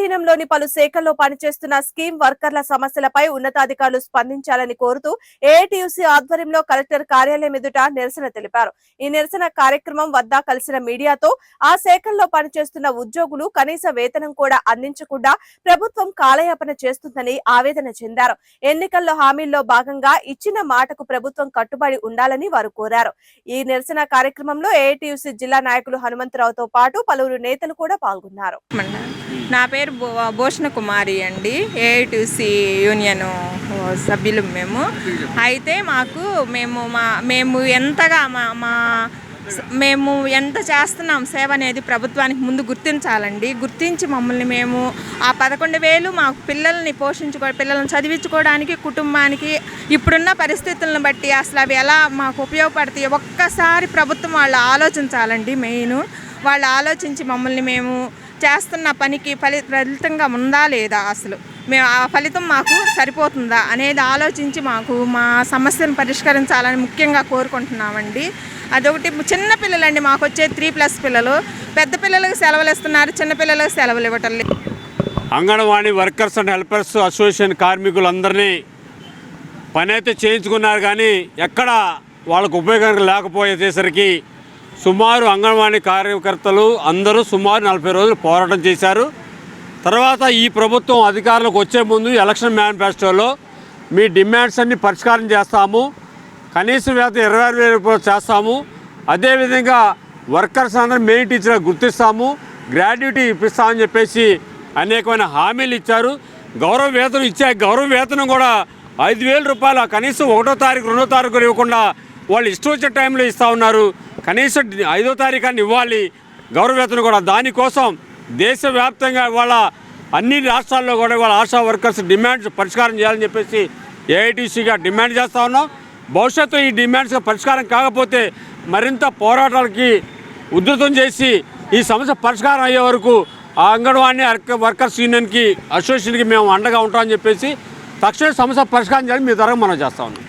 అధీనంలోని పలు శాఖల్లో పనిచేస్తున్న స్కీమ్ వర్కర్ల సమస్యలపై ఉన్నతాధికారులు స్పందించాలని కోరుతూ ఏఐటీయూసీ ఆధ్వర్యంలో కలెక్టర్ కార్యాలయం ఎదుట నిరసన తెలిపారు. ఈ నిరసన కార్యక్రమం వద్ద కలిసిన మీడియాతో ఆ శాఖల్లో పనిచేస్తున్న ఉద్యోగులు కనీస వేతనం కూడా అందించకుండా ప్రభుత్వం కాలయాపన చేస్తుందని ఆవేదన చెందారు. ఎన్నికల్లో హామీల్లో భాగంగా ఇచ్చిన మాటకు ప్రభుత్వం కట్టుబడి ఉండాలని వారు కోరారు. ఈ నిరసన కార్యక్రమంలో ఏఐటీయూసీ జిల్లా నాయకులు హనుమంతరావుతో పాటు పలువురు నేతలు కూడా పాల్గొన్నారు. నా పేరు భూషణ కుమారి అండి. ఏఐటీయూసీ యూనియన్ సభ్యులు మేము. అయితే మేము ఎంతగా మేము ఎంత చేస్తున్నాం సేవ అనేది ప్రభుత్వానికి ముందు గుర్తించాలండి. గుర్తించి మమ్మల్ని మేము ఆ 11,000 మా పిల్లల్ని పిల్లల్ని చదివించుకోవడానికి కుటుంబానికి ఇప్పుడున్న పరిస్థితులను బట్టి అసలు అవి ఎలా మాకు ఉపయోగపడతాయి ఒక్కసారి ప్రభుత్వం వాళ్ళు ఆలోచించాలండి. మెయిన్ వాళ్ళు ఆలోచించి మమ్మల్ని మేము చేస్తున్న పనికి ఫలితంగా ఉందా లేదా, అసలు మేము ఆ ఫలితం మాకు సరిపోతుందా అనేది ఆలోచించి మాకు మా సమస్యను పరిష్కరించాలని ముఖ్యంగా కోరుకుంటున్నామండి. అదొకటి. చిన్న పిల్లలండి మాకు వచ్చే 3+ పిల్లలు. పెద్ద పిల్లలకు సెలవులు ఇస్తున్నారు, చిన్న పిల్లలకు సెలవులు ఇవ్వటం లేదు. Anganwadi workers and helpers association కార్మికులందరినీ పని అయితే చేయించుకున్నారు, కానీ ఎక్కడ వాళ్ళకు ఉపయోగం లేకపోయేసరికి సుమారు అంగన్వాడీ కార్యకర్తలు అందరూ సుమారు 40 రోజులు పోరాటం చేశారు. తర్వాత ఈ ప్రభుత్వం అధికారులకు వచ్చే ముందు ఎలక్షన్ మేనిఫెస్టోలో మీ డిమాండ్స్ అన్ని పరిష్కారం చేస్తాము, కనీస వేతనం 26,000 రూపాయలు చేస్తాము, అదేవిధంగా వర్కర్స్ అందరూ మెయిన్ టీచర్గా గుర్తిస్తాము, గ్రాడ్యుటీ ఇప్పిస్తామని చెప్పేసి అనేకమైన హామీలు ఇచ్చారు. గౌరవ వేతనం గౌరవ వేతనం కూడా 5,000 రూపాయలు కనీసం 1వ తారీఖు 2వ తారీఖు ఇవ్వకుండా వాళ్ళు ఇష్టం వచ్చే టైంలో ఇస్తూ ఉన్నారు. కనీసం 5వ తారీఖు అని ఇవ్వాలి గౌరవ వేతనం కూడా. దానికోసం దేశవ్యాప్తంగా ఇవాళ అన్ని రాష్ట్రాల్లో కూడా ఇవాళ ఆశా వర్కర్స్ డిమాండ్స్ పరిష్కారం చేయాలని చెప్పేసి ఏఐటీసీగా డిమాండ్ చేస్తూ ఉన్నాం. భవిష్యత్తు ఈ డిమాండ్స్ పరిష్కారం కాకపోతే మరింత పోరాటాలకి ఉధృతం చేసి ఈ సమస్య పరిష్కారం అయ్యే వరకు ఆ అంగన్వాడీ వర్కర్స్ యూనియన్కి అసోసియేషన్కి మేము అండగా ఉంటామని చెప్పేసి తక్షణ సమస్య పరిష్కారం చేయాలని మీ ద్వారా మనం చేస్తూ ఉన్నాం.